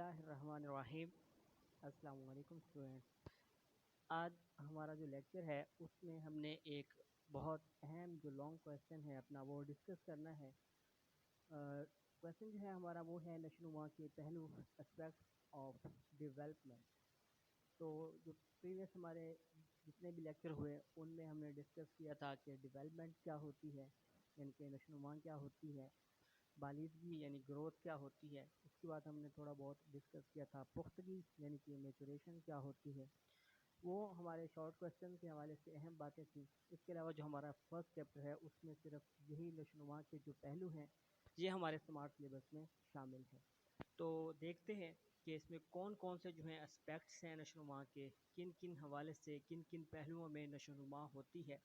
اللہ الرحمن الرحیم۔ السلام علیکم اسٹوڈینٹس۔ آج ہمارا جو لیکچر ہے اس میں ہم نے ایک بہت اہم جو لانگ کویسچن ہے اپنا وہ ڈسکس کرنا ہے۔ کویسچن جو ہے ہمارا وہ ہے نشوونما کے پہلو اسپیکٹس آف ڈیولپمنٹ۔ تو جو پریویس ہمارے جتنے بھی لیکچر ہوئے ان میں ہم نے ڈسکس کیا تھا کہ ڈیولپمنٹ کیا ہوتی ہے، یعنی کہ نشوونما کیا ہوتی ہے، بالیدگی یعنی گروتھ کیا ہوتی ہے۔ اس کے بعد ہم نے تھوڑا بہت ڈسکس کیا تھا پختگی یعنی کہ میچوریشن کیا ہوتی ہے۔ وہ ہمارے شارٹ کویسچن کے حوالے سے اہم باتیں تھیں۔ اس کے علاوہ جو ہمارا فرسٹ چیپٹر ہے اس میں صرف یہی نشوونما کے جو پہلو ہیں یہ ہمارے سمارٹ سلیبس میں شامل ہے۔ تو دیکھتے ہیں کہ اس میں کون کون سے جو ہیں اسپیکٹس ہیں نشوونما کے، کن کن حوالے سے کن کن پہلوؤں میں نشوونما ہوتی ہے۔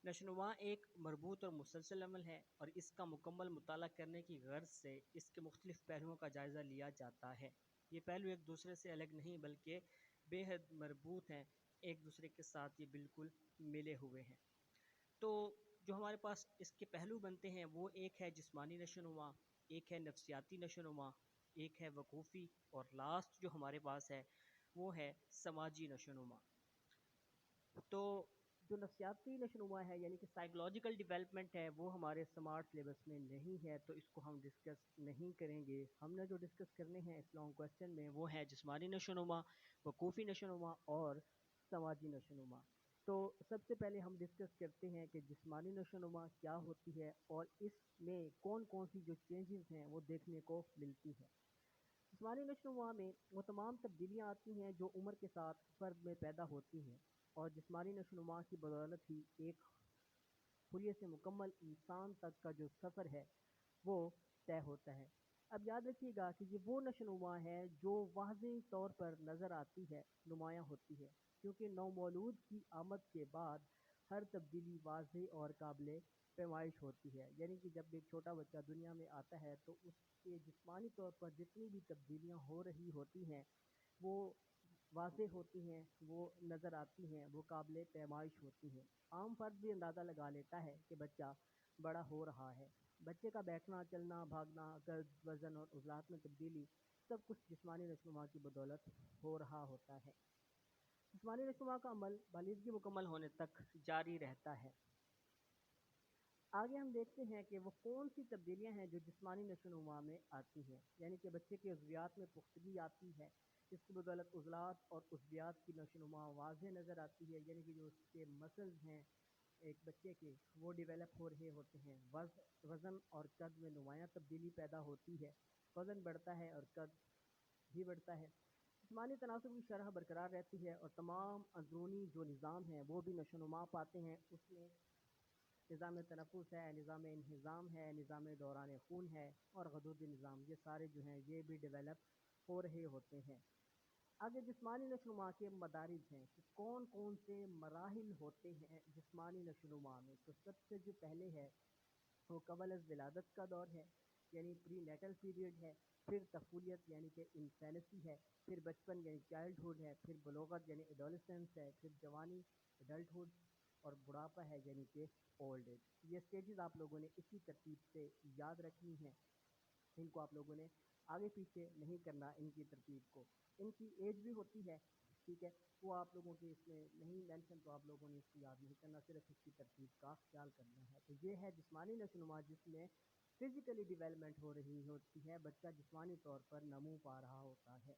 نشوونما ایک مربوط اور مسلسل عمل ہے اور اس کا مکمل مطالعہ کرنے کی غرض سے اس کے مختلف پہلوؤں کا جائزہ لیا جاتا ہے۔ یہ پہلو ایک دوسرے سے الگ نہیں بلکہ بے حد مربوط ہیں، ایک دوسرے کے ساتھ یہ بالکل ملے ہوئے ہیں۔ تو جو ہمارے پاس اس کے پہلو بنتے ہیں وہ ایک ہے جسمانی نشوونما، ایک ہے نفسیاتی نشوونما، ایک ہے وقوفی، اور لاسٹ جو ہمارے پاس ہے وہ ہے سماجی نشوونما۔ تو جو نفسیاتی نشوونما ہے یعنی کہ سائیکولوجیکل ڈیولپمنٹ ہے وہ ہمارے سمارٹ سلیبس میں نہیں ہے، تو اس کو ہم ڈسکس نہیں کریں گے۔ ہم نے جو ڈسکس کرنے ہیں اس لانگ کویسچن میں وہ ہے جسمانی نشوونما، وقوفی نشوونما اور سماجی نشوونما۔ تو سب سے پہلے ہم ڈسکس کرتے ہیں کہ جسمانی نشوونما کیا ہوتی ہے اور اس میں کون کون سی جو چینجز ہیں وہ دیکھنے کو ملتی ہے۔ جسمانی نشوونما میں وہ تمام تبدیلیاں آتی ہیں جو عمر کے ساتھ فرد میں پیدا ہوتی ہیں، اور جسمانی نشوونما کی بدولت ہی ایک خلیے سے مکمل انسان تک کا جو سفر ہے وہ طے ہوتا ہے۔ اب یاد رکھیے گا کہ یہ وہ نشوونما ہے جو واضح طور پر نظر آتی ہے، نمایاں ہوتی ہے، کیونکہ نومولود کی آمد کے بعد ہر تبدیلی واضح اور قابل پیمائش ہوتی ہے۔ یعنی کہ جب ایک چھوٹا بچہ دنیا میں آتا ہے تو اس کے جسمانی طور پر جتنی بھی تبدیلیاں ہو رہی ہوتی ہیں وہ واضح ہوتی ہیں، وہ نظر آتی ہیں، وہ قابل پیمائش ہوتی ہیں۔ عام فرد بھی اندازہ لگا لیتا ہے کہ بچہ بڑا ہو رہا ہے۔ بچے کا بیٹھنا، چلنا، بھاگنا، قد، وزن اور عضلات میں تبدیلی سب کچھ جسمانی نشوونما کی بدولت ہو رہا ہوتا ہے۔ جسمانی نشوونما کا عمل بالیدگی مکمل ہونے تک جاری رہتا ہے۔ آگے ہم دیکھتے ہیں کہ وہ کون سی تبدیلیاں ہیں جو جسمانی نشوونما میں آتی ہیں، یعنی کہ بچے کے عضویات میں پختگی آتی ہے، جس کی بدولت عضلات اور عضویات کی نشوونما واضح نظر آتی ہے۔ یعنی کہ جو اس کے مسلز ہیں ایک بچے کے وہ ڈیولپ ہو رہے ہوتے ہیں۔ وزن اور قد میں نمایاں تبدیلی پیدا ہوتی ہے، وزن بڑھتا ہے اور قد بھی بڑھتا ہے۔ جسمانی تناسب کی شرح برقرار رہتی ہے اور تمام اندرونی جو نظام ہیں وہ بھی نشوونما پاتے ہیں۔ اس میں نظام تنفس ہے، نظام انہضام ہے، نظام دوران خون ہے اور غدودی نظام، یہ سارے جو ہیں یہ بھی ڈیولپ ہو رہے ہوتے ہیں۔ آگے جسمانی نشوونما کے مدارج ہیں کہ کون کون سے مراحل ہوتے ہیں جسمانی نشوونما میں۔ تو سب سے جو پہلے ہے وہ قبل از ولادت کا دور ہے، یعنی پری نیٹل پیریڈ ہے، پھر طفولیت یعنی کہ انفینسی ہے، پھر بچپن یعنی چائلڈ ہوڈ ہے، پھر بلوغت یعنی ایڈولسنس ہے، پھر جوانی ایڈلٹ ہوڈ، اور بڑھاپا ہے یعنی کہ اولڈ ایج۔ یہ سٹیجز آپ لوگوں نے اسی ترتیب سے یاد رکھنی ہیں، ان کو آپ لوگوں نے آگے پیچھے نہیں کرنا ان کی ترتیب کو۔ ان کی ایج بھی ہوتی ہے، ٹھیک ہے، وہ آپ لوگوں کے اس میں نہیں مینشن، تو آپ لوگوں نے اس کو یاد نہیں کرنا، صرف اس کی ترتیب کا خیال کرنا ہے۔ تو یہ ہے جسمانی نشوونما جس میں فزیکلی ڈیولپمنٹ ہو رہی ہوتی ہے، بچہ جسمانی طور پر نمو پا رہا ہوتا ہے۔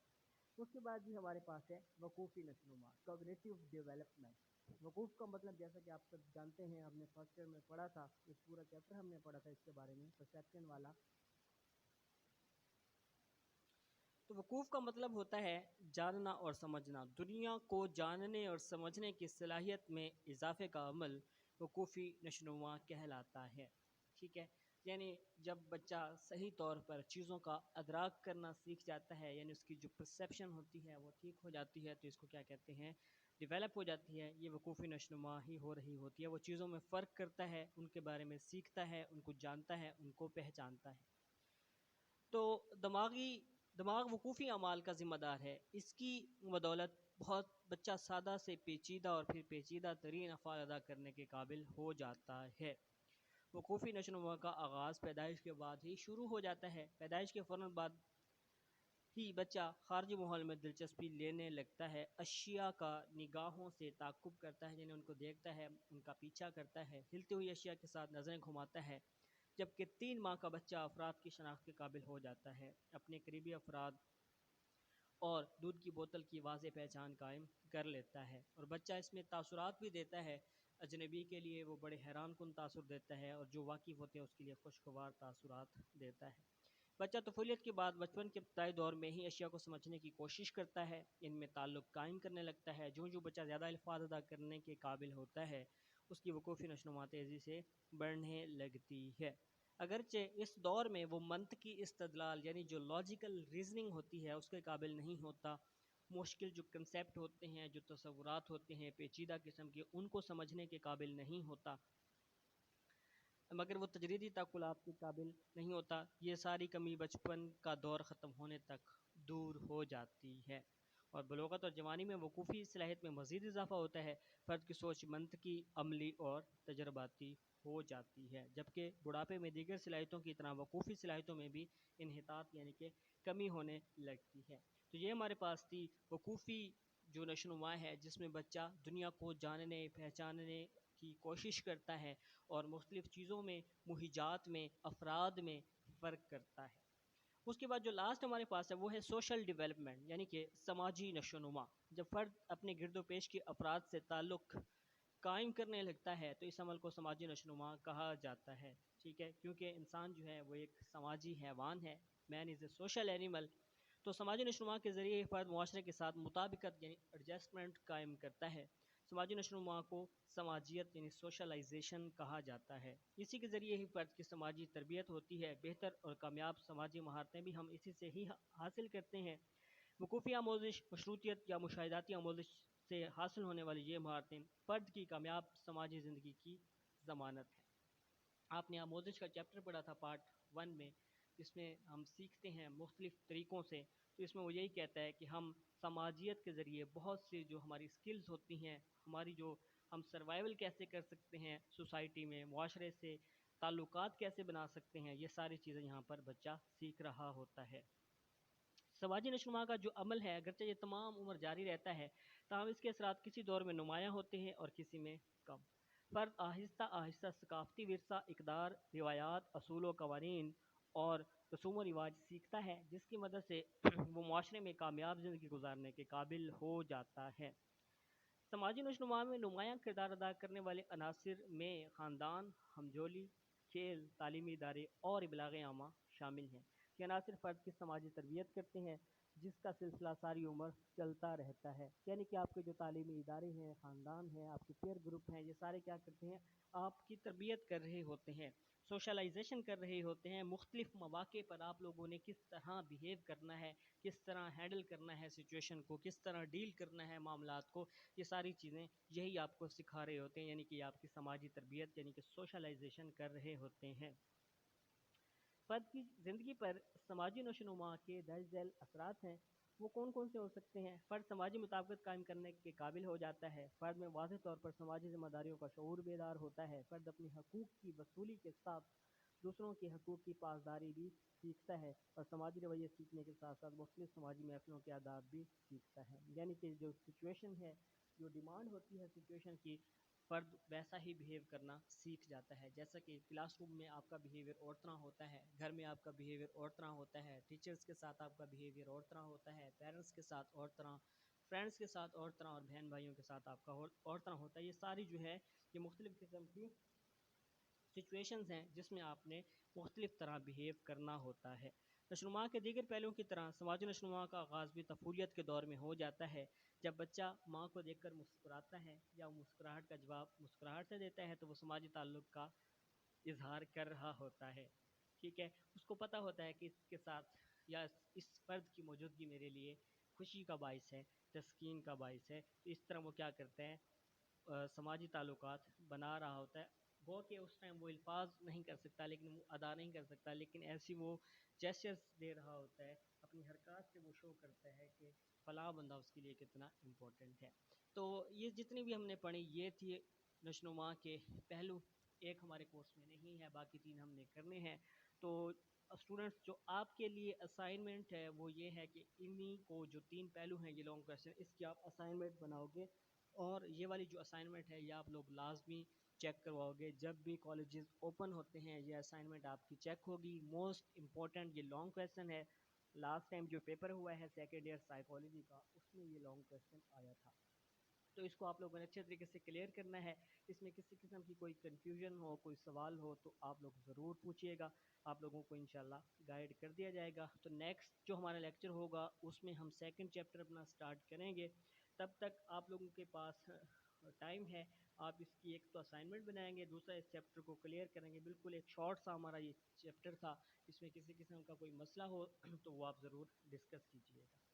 اس کے بعد بھی ہمارے پاس ہے وقوفی نشوونما، کوگنیٹو ڈیولپمنٹ۔ وقوف کا مطلب جیسا کہ آپ سب جانتے ہیں، ہم نے فرسٹ ایئر میں پڑھا تھا، ایک پورا چیپٹر ہم نے پڑھا تھا اس کے بارے میں، پرسیپشن والا۔ تو وقوف کا مطلب ہوتا ہے جاننا اور سمجھنا، دنیا کو جاننے اور سمجھنے کی صلاحیت میں اضافے کا عمل وقوفی نشوونما کہلاتا ہے، ٹھیک ہے۔ یعنی جب بچہ صحیح طور پر چیزوں کا ادراک کرنا سیکھ جاتا ہے، یعنی اس کی جو پرسیپشن ہوتی ہے وہ ٹھیک ہو جاتی ہے، تو اس کو کیا کہتے ہیں، ڈیولپ ہو جاتی ہے، یہ وقوفی نشوونما ہی ہو رہی ہوتی ہے۔ وہ چیزوں میں فرق کرتا ہے، ان کے بارے میں سیکھتا ہے، ان کو جانتا ہے، ان کو پہچانتا ہے۔ تو دماغ وقوفی اعمال کا ذمہ دار ہے، اس کی بدولت بہت بچہ سادہ سے پیچیدہ اور پھر پیچیدہ ترین افعال ادا کرنے کے قابل ہو جاتا ہے۔ وقوفی نشوونما کا آغاز پیدائش کے بعد ہی شروع ہو جاتا ہے۔ پیدائش کے فوراً بعد ہی بچہ خارجی ماحول میں دلچسپی لینے لگتا ہے، اشیاء کا نگاہوں سے تعاقب کرتا ہے، یعنی ان کو دیکھتا ہے، ان کا پیچھا کرتا ہے، ہلتی ہوئی اشیاء کے ساتھ نظریں گھماتا ہے۔ جبکہ 3 ماہ کا بچہ افراد کی شناخت کے قابل ہو جاتا ہے، اپنے قریبی افراد اور دودھ کی بوتل کی واضح پہچان قائم کر لیتا ہے، اور بچہ اس میں تاثرات بھی دیتا ہے۔ اجنبی کے لیے وہ بڑے حیران کن تاثر دیتا ہے، اور جو واقف ہوتے ہیں اس کے لیے خوشگوار تاثرات دیتا ہے۔ بچہ طفولیت کے بعد بچپن کے ابتدائی دور میں ہی اشیاء کو سمجھنے کی کوشش کرتا ہے، ان میں تعلق قائم کرنے لگتا ہے۔ جو بچہ زیادہ الفاظ ادا کرنے کے قابل ہوتا ہے، اس کی وقوفی نشوونما تیزی سے بڑھنے لگتی ہے۔ اگرچہ اس دور میں وہ منطقی استدلال یعنی جو لاجیکل ریزننگ ہوتی ہے اس کے قابل نہیں ہوتا، مشکل جو کنسیپٹ ہوتے ہیں، جو تصورات ہوتے ہیں پیچیدہ قسم کے، ان کو سمجھنے کے قابل نہیں ہوتا، مگر وہ تجریدی تعقلات کے قابل نہیں ہوتا۔ یہ ساری کمی بچپن کا دور ختم ہونے تک دور ہو جاتی ہے، اور بلوغت اور جوانی میں وقوفی صلاحیت میں مزید اضافہ ہوتا ہے۔ فرد کی سوچ منطقی، عملی اور تجرباتی ہو جاتی ہے، جبکہ بڑھاپے میں دیگر صلاحیتوں کی طرح وقوفی صلاحیتوں میں بھی انحطاط یعنی کہ کمی ہونے لگتی ہے۔ تو یہ ہمارے پاس تھی وقوفی جو نشوونما ہے، جس میں بچہ دنیا کو جاننے پہچاننے کی کوشش کرتا ہے، اور مختلف چیزوں میں، مہیجات میں، افراد میں فرق کرتا ہے۔ اس کے بعد جو لاسٹ ہمارے پاس ہے وہ ہے سوشل ڈیولپمنٹ، یعنی کہ سماجی نشوونما۔ جب فرد اپنے گرد و پیش کے افراد سے تعلق قائم کرنے لگتا ہے تو اس عمل کو سماجی نشوونما کہا جاتا ہے، ٹھیک ہے، کیونکہ انسان جو ہے وہ ایک سماجی حیوان ہے، مین از اے سوشل اینیمل۔ تو سماجی نشوونما کے ذریعے فرد معاشرے کے ساتھ مطابقت یعنی ایڈجسٹمنٹ قائم کرتا ہے۔ سماجی نشوونما کو سماجیت یعنی سوشلائزیشن کہا جاتا ہے۔ اسی کے ذریعے ہی فرد کی سماجی تربیت ہوتی ہے۔ بہتر اور کامیاب سماجی مہارتیں بھی ہم اسی سے ہی حاصل کرتے ہیں۔ وقوفی آموزش، مشروطیت یا مشاہداتی آموزش سے حاصل ہونے والی یہ مہارتیں فرد کی کامیاب سماجی زندگی کی ضمانت ہے۔ آپ نے آموزش کا چیپٹر پڑھا تھا پارٹ 1 میں، جس میں ہم سیکھتے ہیں مختلف طریقوں سے، تو اس میں وہ یہی کہتا ہے کہ ہم سماجیت کے ذریعے بہت سی جو ہماری سکلز ہوتی ہیں، ہماری جو ہم سروائیول کیسے کر سکتے ہیں سوسائٹی میں، معاشرے سے تعلقات کیسے بنا سکتے ہیں، یہ ساری چیزیں یہاں پر بچہ سیکھ رہا ہوتا ہے۔ سماجی نشوونما کا جو عمل ہے اگرچہ یہ تمام عمر جاری رہتا ہے، تاہم اس کے اثرات کسی دور میں نمایاں ہوتے ہیں اور کسی میں کم۔ فرد آہستہ آہستہ ثقافتی ورثہ، اقدار، روایات، اصول و قوانین اور رسوم و رواج سیکھتا ہے، جس کی مدد سے وہ معاشرے میں کامیاب زندگی گزارنے کے قابل ہو جاتا ہے۔ سماجی نشوونما میں نمایاں کردار ادا کرنے والے عناصر میں خاندان، ہمجولی، کھیل، تعلیمی ادارے اور ابلاغ عامہ شامل ہیں۔ یہ عناصر فرد کی سماجی تربیت کرتے ہیں، جس کا سلسلہ ساری عمر چلتا رہتا ہے۔ یعنی کہ آپ کے جو تعلیمی ادارے ہیں، خاندان ہیں، آپ کے پیئر گروپ ہیں، یہ سارے کیا کرتے ہیں؟ آپ کی تربیت کر رہے ہوتے ہیں، سوشلائزیشن کر رہے ہوتے ہیں۔ مختلف مواقع پر آپ لوگوں نے کس طرح بیہیو کرنا ہے، کس طرح ہینڈل کرنا ہے سچویشن کو، کس طرح ڈیل کرنا ہے معاملات کو، یہ ساری چیزیں یہی آپ کو سکھا رہے ہوتے ہیں، یعنی کہ آپ کی سماجی تربیت یعنی کہ سوشلائزیشن کر رہے ہوتے ہیں۔ فرد کی زندگی پر سماجی نشوونما کے درج ذیل اثرات ہیں، وہ کون کون سے ہو سکتے ہیں؟ فرد سماجی مطابقت قائم کرنے کے قابل ہو جاتا ہے۔ فرد میں واضح طور پر سماجی ذمہ داریوں کا شعور بیدار ہوتا ہے۔ فرد اپنے حقوق کی وصولی کے ساتھ دوسروں کے حقوق کی پاسداری بھی سیکھتا ہے، اور سماجی رویے سیکھنے کے ساتھ ساتھ مختلف سماجی محفلوں کے آداب بھی سیکھتا ہے۔ یعنی کہ جو سچویشن ہے، جو ڈیمانڈ ہوتی ہے سچویشن کی، فرد ویسا ہی بیہیو کرنا سیکھ جاتا ہے۔ جیسا کہ کلاس روم میں آپ کا بیہیویئر اور طرح ہوتا ہے، گھر میں آپ کا بیہیویئر اور طرح ہوتا ہے، ٹیچرز کے ساتھ آپ کا بیہیویئر اور طرح ہوتا ہے، پیرنٹس کے ساتھ اور طرح، فرینڈس کے ساتھ اور طرح، اور بہن بھائیوں کے ساتھ آپ کا اور طرح ہوتا ہے۔ یہ ساری جو ہے یہ مختلف قسم کی سچویشنز ہیں جس میں آپ نے مختلف طرح بیہیو کرنا ہوتا ہے۔ نشوونما کے دیگر پہلوؤں کی طرح سماجی نشوونما کا آغاز بھی طفولیت کے دور میں ہو جاتا ہے۔ جب بچہ ماں کو دیکھ کر مسکراتا ہے یا مسکراہٹ کا جواب مسکراہٹ سے دیتا ہے تو وہ سماجی تعلق کا اظہار کر رہا ہوتا ہے، ٹھیک ہے، اس کو پتہ ہوتا ہے کہ اس کے ساتھ یا اس فرد کی موجودگی میرے لیے خوشی کا باعث ہے، تسکین کا باعث ہے۔ تو اس طرح وہ کیا کرتے ہیں؟ سماجی تعلقات بنا رہا ہوتا ہے۔ گو کہ اس ٹائم وہ الفاظ نہیں کر سکتا، لیکن وہ ادا نہیں کر سکتا، لیکن ایسی وہ جیسچرز دے رہا ہوتا ہے، اپنی حرکات سے وہ شو کرتا ہے کہ فلاں بندہ اس کے لیے کتنا امپورٹنٹ ہے۔ تو یہ جتنی بھی ہم نے پڑھی یہ تھی نشوونما کے پہلو، ایک ہمارے کورس میں نہیں ہے، باقی 3 ہم نے کرنے ہیں۔ تو اسٹوڈنٹس جو آپ کے لیے اسائنمنٹ ہے وہ یہ ہے کہ انہی کو جو 3 پہلو ہیں یہ لانگ کویسچن، اس کی آپ اسائنمنٹ بناؤ گے، اور یہ والی جو اسائنمنٹ ہے یہ آپ لوگ لازمی چیک کرواؤ گے جب بھی کالجز اوپن ہوتے ہیں، یہ اسائنمنٹ آپ کی چیک ہوگی۔ موسٹ امپورٹنٹ یہ لانگ کویسچن ہے، لاسٹ ٹائم جو پیپر ہوا ہے سیکنڈ ایئر سائیکالوجی کا اس میں یہ لانگ کویسچن آیا تھا، تو اس کو آپ لوگوں نے اچھے طریقے سے کلیئر کرنا ہے۔ اس میں کسی قسم کی کوئی کنفیوژن ہو، کوئی سوال ہو تو آپ لوگ ضرور پوچھیے گا، آپ لوگوں کو انشاءاللہ گائیڈ کر دیا جائے گا۔ تو نیکسٹ جو ہمارا لیکچر ہوگا اس میں ہم سیکنڈ چیپٹر اپنا سٹارٹ کریں گے، تب تک آپ لوگوں کے پاس ٹائم ہے، آپ اس کی ایک تو اسائنمنٹ بنائیں گے، دوسرا اس چیپٹر کو کلیئر کریں گے۔ بالکل ایک شارٹ سا ہمارا یہ چیپٹر تھا، اس میں کسی قسم کا کوئی مسئلہ ہو تو وہ آپ ضرور ڈسکس کیجیے گا۔